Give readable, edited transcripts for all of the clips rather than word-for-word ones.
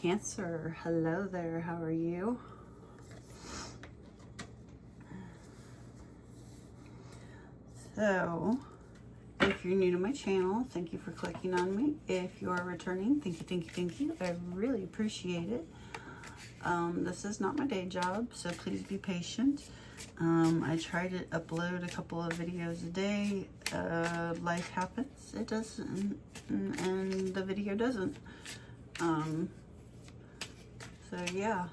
Cancer, hello there, how are you? So, if you're new to my channel, thank you for clicking on me. If you are returning, thank you. I really appreciate it. This is not my day job, so please be patient. I try to upload a couple of videos a day. Life happens, it doesn't, and the video doesn't. So yeah,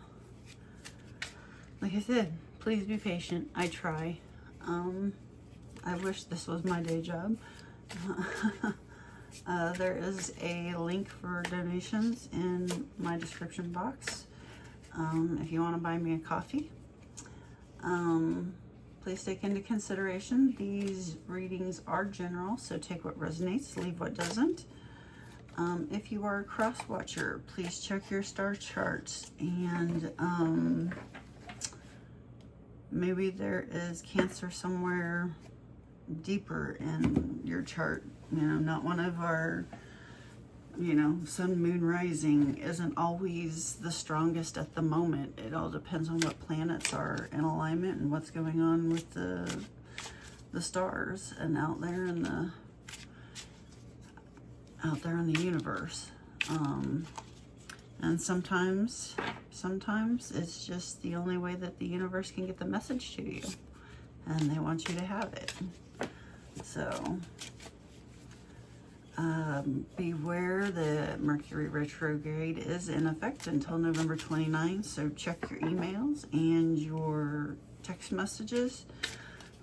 like I said, please be patient. I try. I wish this was my day job. There is a link for donations in my description box. If you want to buy me a coffee. Please take into consideration these readings are general, so take what resonates, leave what doesn't. If you are a cross watcher, please check your star charts, and maybe there is Cancer somewhere deeper in your chart. You know, not one of our, sun, moon, rising isn't always the strongest at the moment. It all depends on what planets are in alignment and what's going on with the stars and out there in the universe. And sometimes it's just the only way that the universe can get the message to you, and they want you to have it. So beware, the Mercury retrograde is in effect until November 29th, so check your emails and your text messages.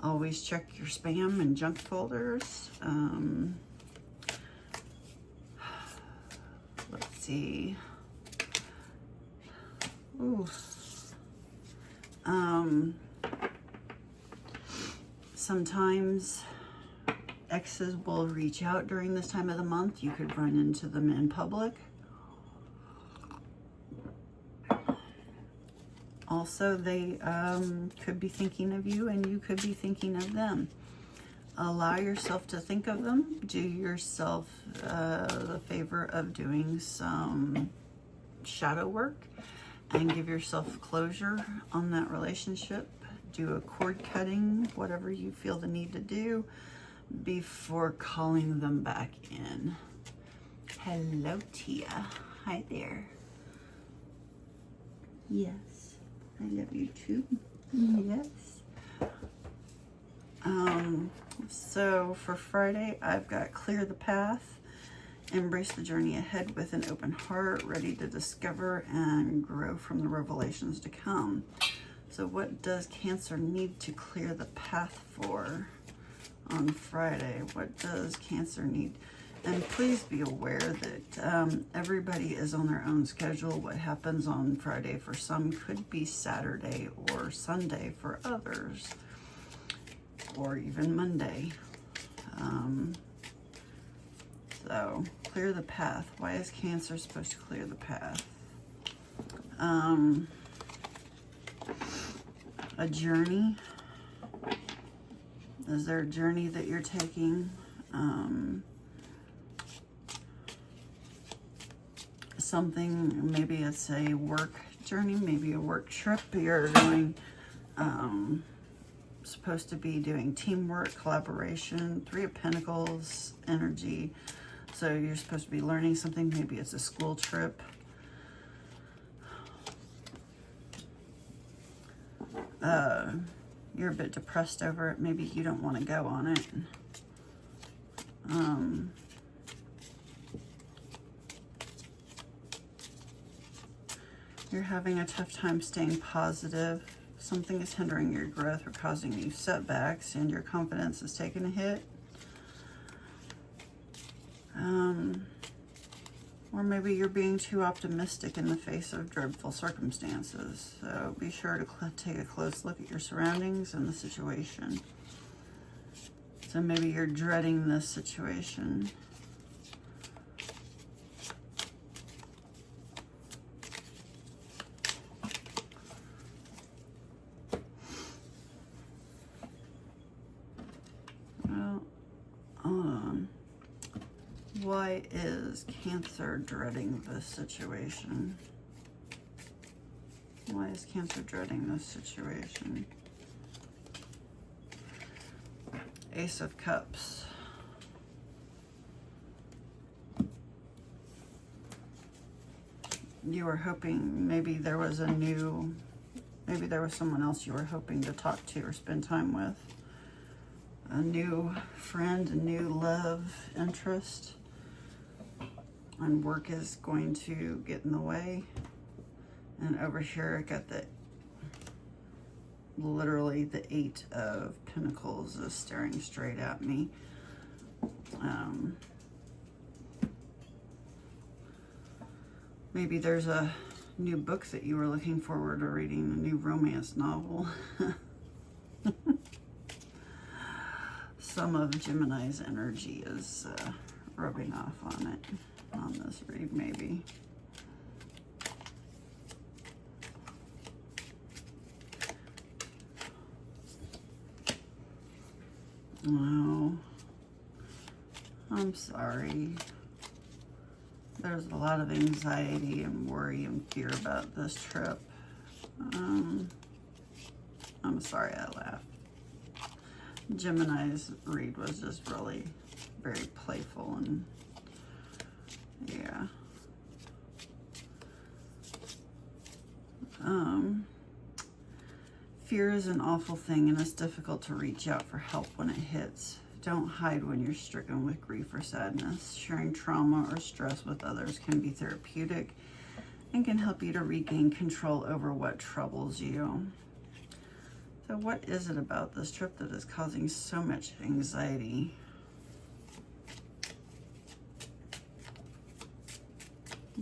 Always check your spam and junk folders. Let's see. Ooh. Sometimes exes will reach out during this time of the month. You could run into them in public. Also, they could be thinking of you, and you could be thinking of them. Allow yourself to think of them. Do yourself the favor of doing some shadow work and give yourself closure on that relationship. Do a cord cutting, whatever you feel the need to do, before calling them back in. Hello, Tia. Hi there. Yes, I love you too. Yes. So for Friday, I've got clear the path, embrace the journey ahead with an open heart, ready to discover and grow from the revelations to come. So what does Cancer need to clear the path for on Friday? What does Cancer need? And please be aware that everybody is on their own schedule. What happens on Friday for some could be Saturday or Sunday for others, or even Monday. So clear the path. Why is Cancer supposed to clear the path? A journey. Is there a journey that you're taking? Something, maybe it's a work journey, maybe a work trip. You're going, supposed to be doing teamwork, collaboration, Three of Pentacles energy. So you're supposed to be learning something. Maybe it's a school trip. You're a bit depressed over it. Maybe you don't want to go on it. You're having a tough time staying positive. Something is hindering your growth or causing you setbacks, and your confidence is taking a hit. Or maybe you're being too optimistic in the face of dreadful circumstances. So be sure to take a close look at your surroundings and the situation. So maybe you're dreading this situation. Why is Cancer dreading this situation? Why is Cancer dreading this situation? Ace of Cups. You were hoping maybe there was maybe there was someone else you were hoping to talk to or spend time with. A new friend, a new love interest. And work is going to get in the way. And over here I got literally the 8 of Pentacles is staring straight at me. Maybe there's a new book that you were looking forward to reading, a new romance novel. Some of Gemini's energy is rubbing off on it, on this read maybe. Oh, I'm sorry. There's a lot of anxiety and worry and fear about this trip. I'm sorry I laughed. Gemini's read was just really very playful and yeah. Fear is an awful thing and it's difficult to reach out for help when it hits. Don't hide when you're stricken with grief or sadness. Sharing trauma or stress with others can be therapeutic and can help you to regain control over what troubles you. So what is it about this trip that is causing so much anxiety?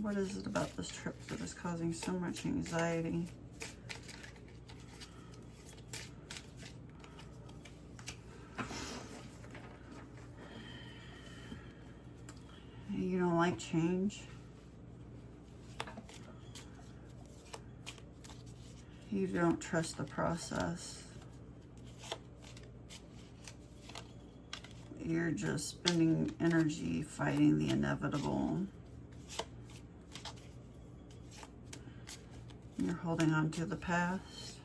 What is it about this trip that is causing so much anxiety? You don't like change. You don't trust the process. You're just spending energy fighting the inevitable. You're holding on to the past.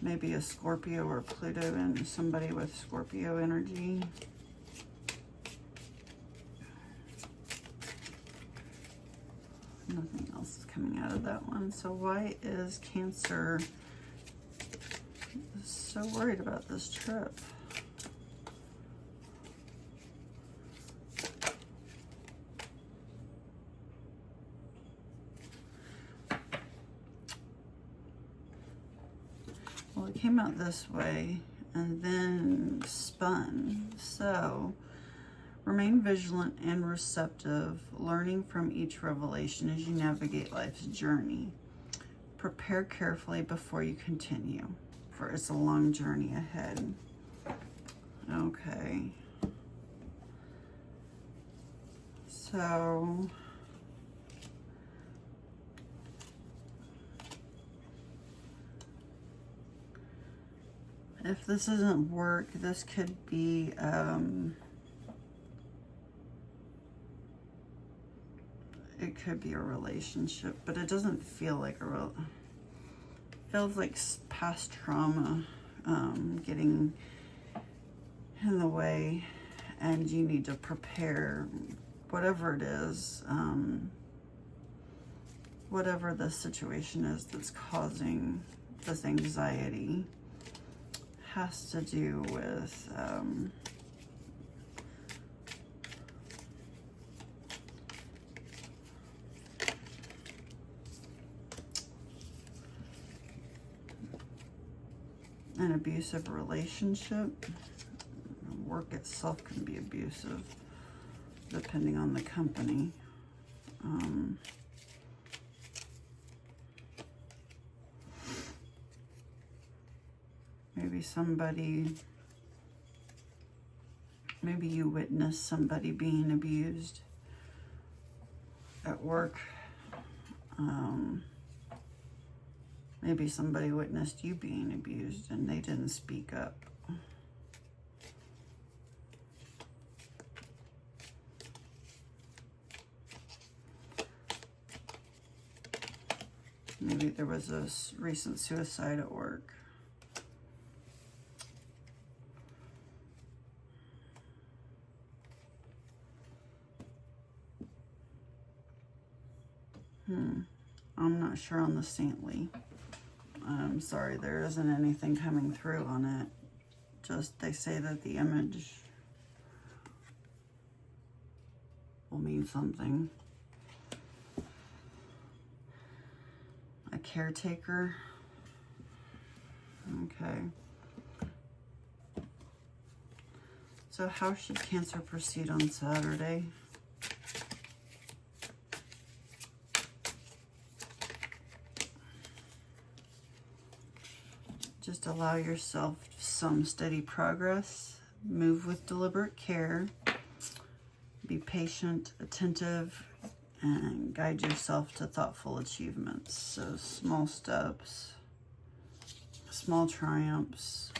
Maybe a Scorpio or Pluto and somebody with Scorpio energy. Nothing else is coming out of that one. So why is Cancer so worried about this trip? Well, it came out this way and then spun. So remain vigilant and receptive, learning from each revelation as you navigate life's journey. Prepare carefully before you continue, for it's a long journey ahead. Okay. So if this doesn't work, this could be it could be a relationship, but it doesn't feel like feels like past trauma getting in the way, and you need to prepare whatever it is, whatever the situation is that's causing this anxiety has to do with an abusive relationship. Work itself can be abusive depending on the company. Maybe you witnessed somebody being abused at work. Maybe somebody witnessed you being abused and they didn't speak up. Maybe there was a recent suicide at work. I'm not sure on the saintly. I'm sorry, there isn't anything coming through on it. Just they say that the image will mean something. A caretaker. Okay. So how should Cancer proceed on Saturday? Just allow yourself some steady progress. Move with deliberate care. Be patient, attentive, and guide yourself to thoughtful achievements. So small steps, small triumphs.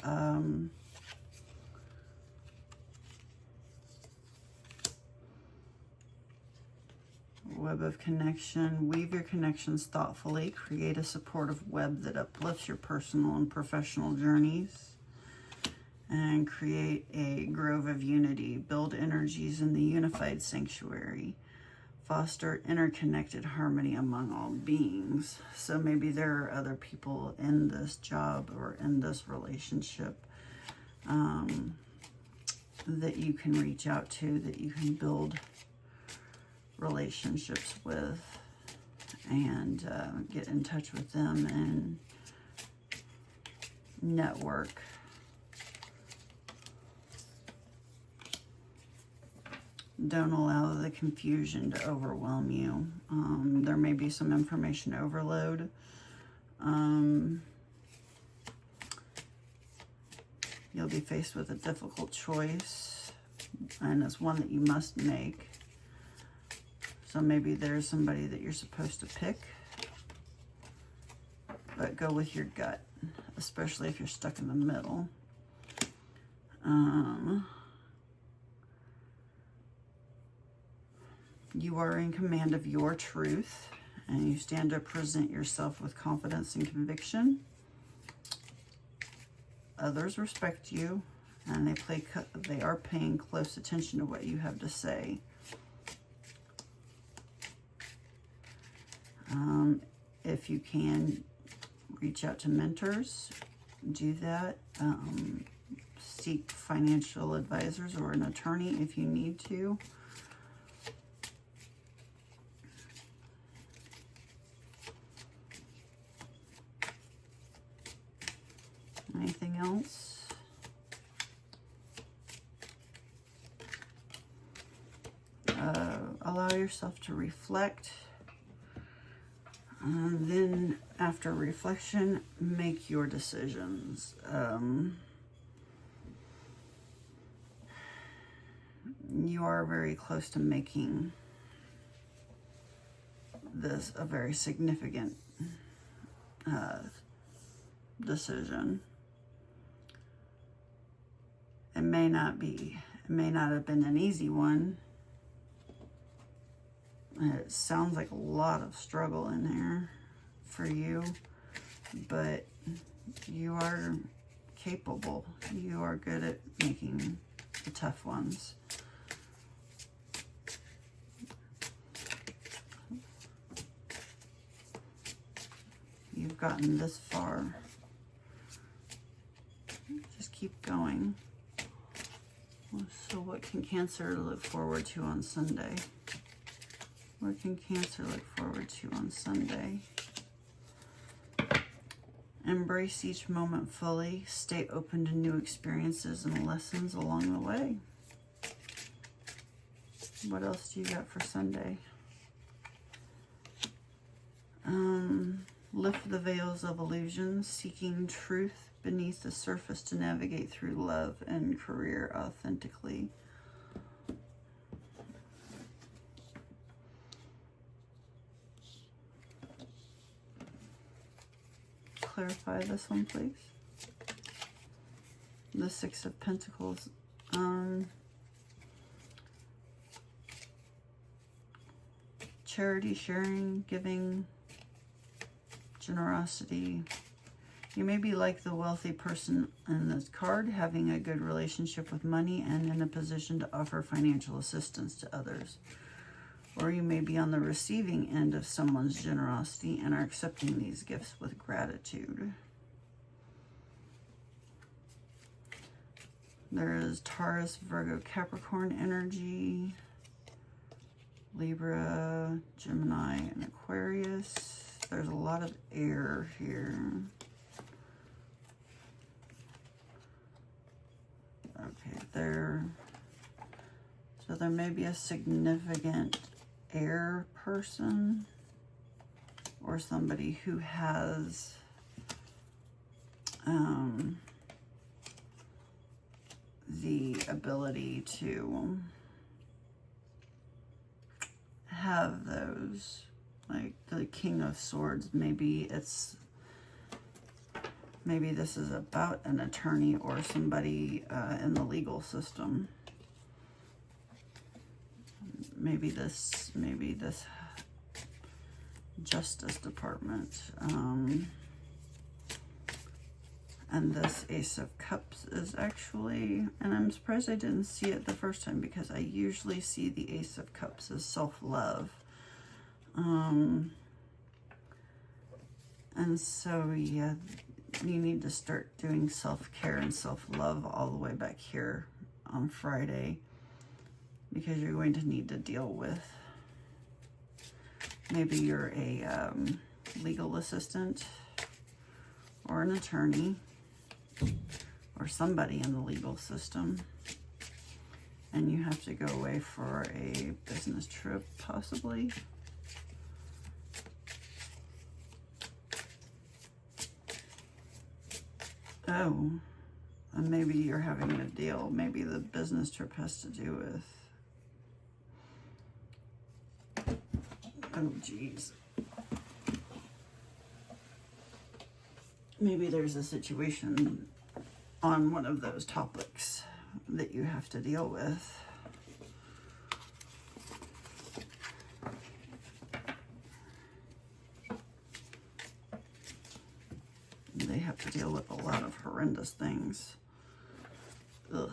Web of connection. Weave your connections thoughtfully. Create a supportive web that uplifts your personal and professional journeys. And create a grove of unity. Build energies in the unified sanctuary. Foster interconnected harmony among all beings. So maybe there are other people in this job or in this relationship that you can reach out to, that you can build relationships with, and get in touch with them and network. Don't allow the confusion to overwhelm you. There may be some information overload. You'll be faced with a difficult choice, and it's one that you must make. So maybe there's somebody that you're supposed to pick, but go with your gut, especially if you're stuck in the middle. You are in command of your truth, and you stand to present yourself with confidence and conviction. Others respect you, and they are paying close attention to what you have to say. If you can, reach out to mentors, do that. Seek financial advisors or an attorney if you need to. Anything else? Allow yourself to reflect. Then after reflection, make your decisions. You are very close to making this a very significant decision. It may not have been an easy one. It sounds like a lot of struggle in there for you, but you are capable. You are good at making the tough ones. You've gotten this far. Just keep going. So what can Cancer look forward to on Sunday? What can Cancer look forward to on Sunday? Embrace each moment fully. Stay open to new experiences and lessons along the way. What else do you got for Sunday? Lift the veils of illusion, seeking truth beneath the surface to navigate through love and career authentically. Clarify this one, please. The Six of Pentacles. Charity, sharing, giving, generosity. You may be like the wealthy person in this card, having a good relationship with money and in a position to offer financial assistance to others. Or you may be on the receiving end of someone's generosity and are accepting these gifts with gratitude. There is Taurus, Virgo, Capricorn energy, Libra, Gemini, and Aquarius. There's a lot of air here. Okay, so there may be a significant air person or somebody who has the ability to have those, like the King of Swords. Maybe this is about an attorney or somebody in the legal system. Maybe this Justice Department. And this Ace of Cups is actually, and I'm surprised I didn't see it the first time because I usually see the Ace of Cups as self-love. And so, yeah, you need to start doing self-care and self-love all the way back here on Friday, because you're going to need to deal with, maybe you're a legal assistant or an attorney or somebody in the legal system, and you have to go away for a business trip, possibly. Oh, and maybe you're having a deal. Maybe the business trip has to do with, oh geez, maybe there's a situation on one of those topics that you have to deal with. They have to deal with a lot of horrendous things. Ugh.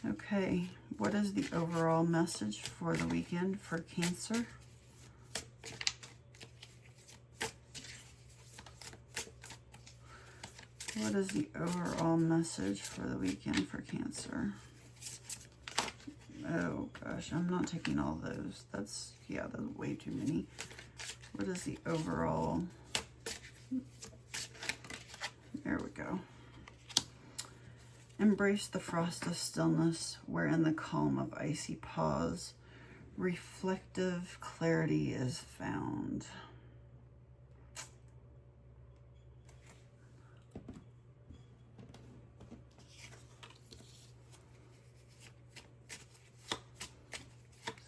Okay, what is the overall message for the weekend for Cancer? What is the overall message for the weekend for Cancer? Oh gosh, I'm not taking all those. That's way too many. What is the overall? There we go. Embrace the frost of stillness, where in the calm of icy pause, reflective clarity is found.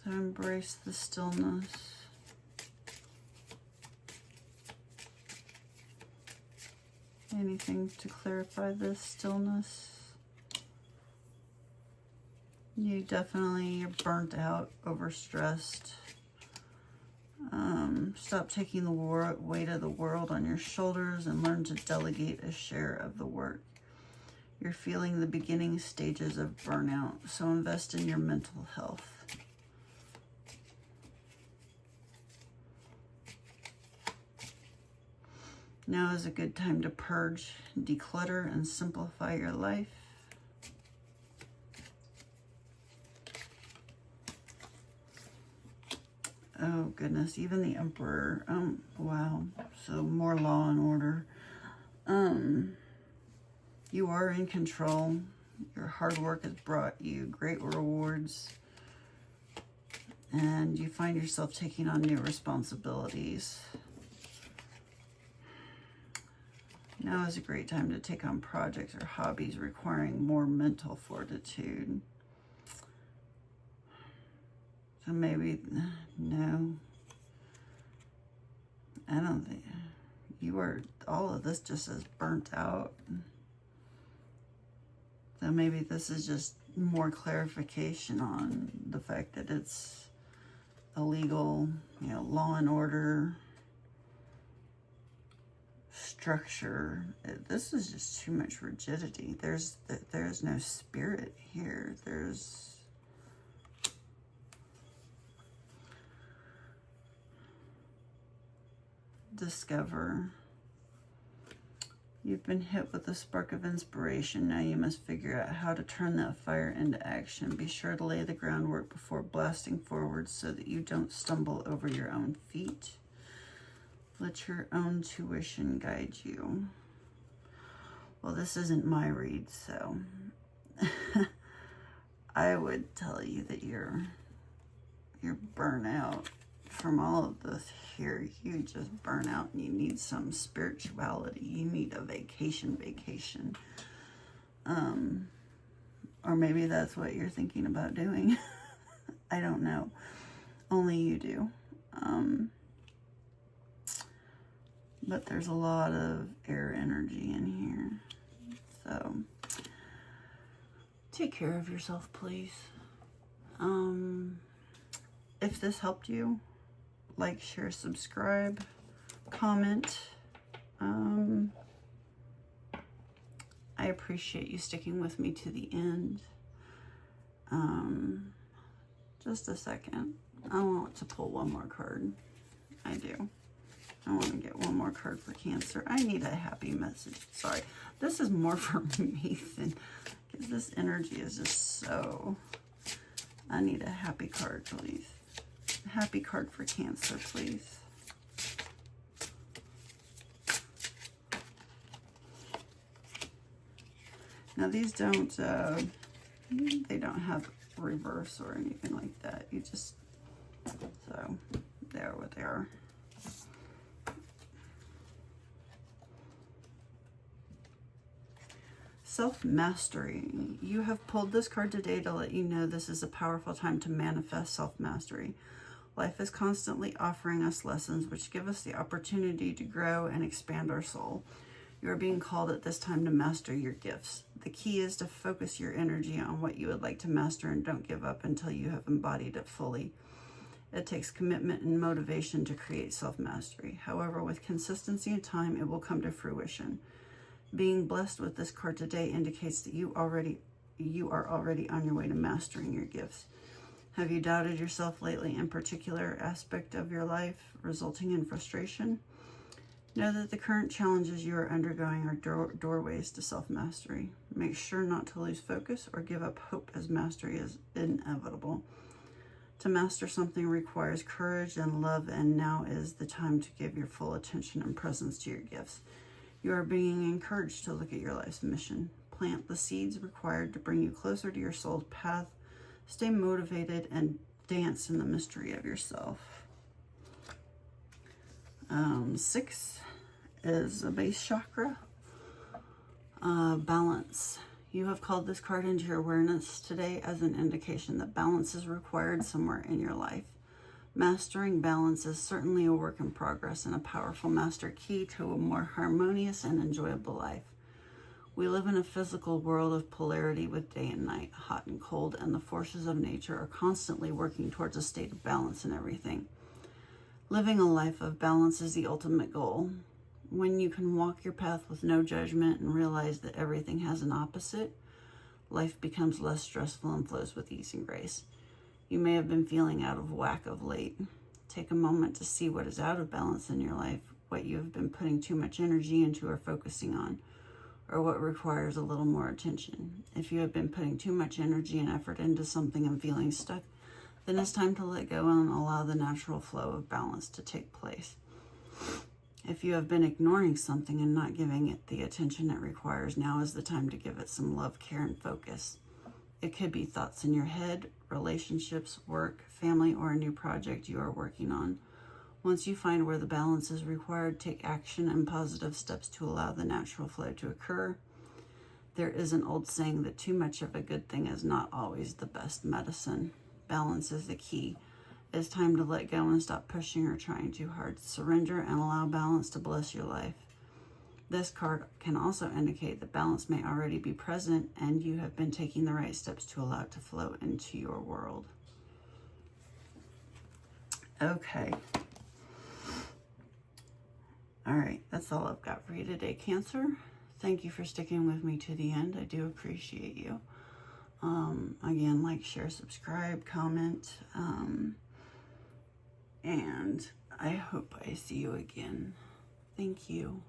So embrace the stillness. Anything to clarify this stillness? You definitely are burnt out, overstressed. Stop taking the weight of the world on your shoulders and learn to delegate a share of the work. You're feeling the beginning stages of burnout, so invest in your mental health. Now is a good time to purge, declutter, and simplify your life. Oh goodness, even the Emperor. Wow. So more law and order. You are in control. Your hard work has brought you great rewards. And you find yourself taking on new responsibilities. Now is a great time to take on projects or hobbies requiring more mental fortitude. So maybe, no, I don't think, you are, all of this just says burnt out. So maybe this is just more clarification on the fact that it's illegal, you know, law and order structure. This is just too much rigidity. There's no spirit here. There's discover. You've been hit with a spark of inspiration. Now you must figure out how to turn that fire into action. Be sure to lay the groundwork before blasting forward so that you don't stumble over your own feet. Let your own tuition guide you. Well, this isn't my read, so I would tell you that you're burnt out from all of this here. You just burn out and you need some spirituality. You need a vacation. Or maybe that's what you're thinking about doing. I don't know. Only you do. But there's a lot of air energy in here. So take care of yourself, please. If this helped you, like, share, subscribe, comment. I appreciate you sticking with me to the end. Just a second. I want to pull one more card. I do. I want to get one more card for Cancer. I need a happy message. Sorry. This is more for me than, because this energy is just so... I need a happy card, please. Happy card for Cancer, please. Now these don't, they don't have reverse or anything like that. You just, so they're what they are. Self-mastery. You have pulled this card today to let you know this is a powerful time to manifest self-mastery. Life is constantly offering us lessons which give us the opportunity to grow and expand our soul. You are being called at this time to master your gifts. The key is to focus your energy on what you would like to master and don't give up until you have embodied it fully. It takes commitment and motivation to create self-mastery. However, with consistency and time, it will come to fruition. Being blessed with this card today indicates that you are already on your way to mastering your gifts. Have you doubted yourself lately in particular aspect of your life, resulting in frustration? Know that the current challenges you are undergoing are doorways to self-mastery. Make sure not to lose focus or give up hope, as mastery is inevitable. To master something requires courage and love, and now is the time to give your full attention and presence to your gifts. You are being encouraged to look at your life's mission. Plant the seeds required to bring you closer to your soul's path. Stay motivated and dance in the mystery of yourself. 6 is a base chakra. Balance. You have called this card into your awareness today as an indication that balance is required somewhere in your life. Mastering balance is certainly a work in progress and a powerful master key to a more harmonious and enjoyable life. We live in a physical world of polarity with day and night, hot and cold, and the forces of nature are constantly working towards a state of balance in everything. Living a life of balance is the ultimate goal. When you can walk your path with no judgment and realize that everything has an opposite, life becomes less stressful and flows with ease and grace. You may have been feeling out of whack of late. Take a moment to see what is out of balance in your life, what you have been putting too much energy into or focusing on, or what requires a little more attention. If you have been putting too much energy and effort into something and feeling stuck, then it's time to let go and allow the natural flow of balance to take place. If you have been ignoring something and not giving it the attention it requires, now is the time to give it some love, care, and focus. It could be thoughts in your head, relationships, work, family, or a new project you are working on. Once you find where the balance is required, take action and positive steps to allow the natural flow to occur. There is an old saying that too much of a good thing is not always the best medicine. Balance is the key. It's time to let go and stop pushing or trying too hard. Surrender and allow balance to bless your life. This card can also indicate that balance may already be present and you have been taking the right steps to allow it to flow into your world. Okay. All right, that's all I've got for you today, Cancer. Thank you for sticking with me to the end. I do appreciate you. Again, like, share, subscribe, comment, and I hope I see you again. Thank you.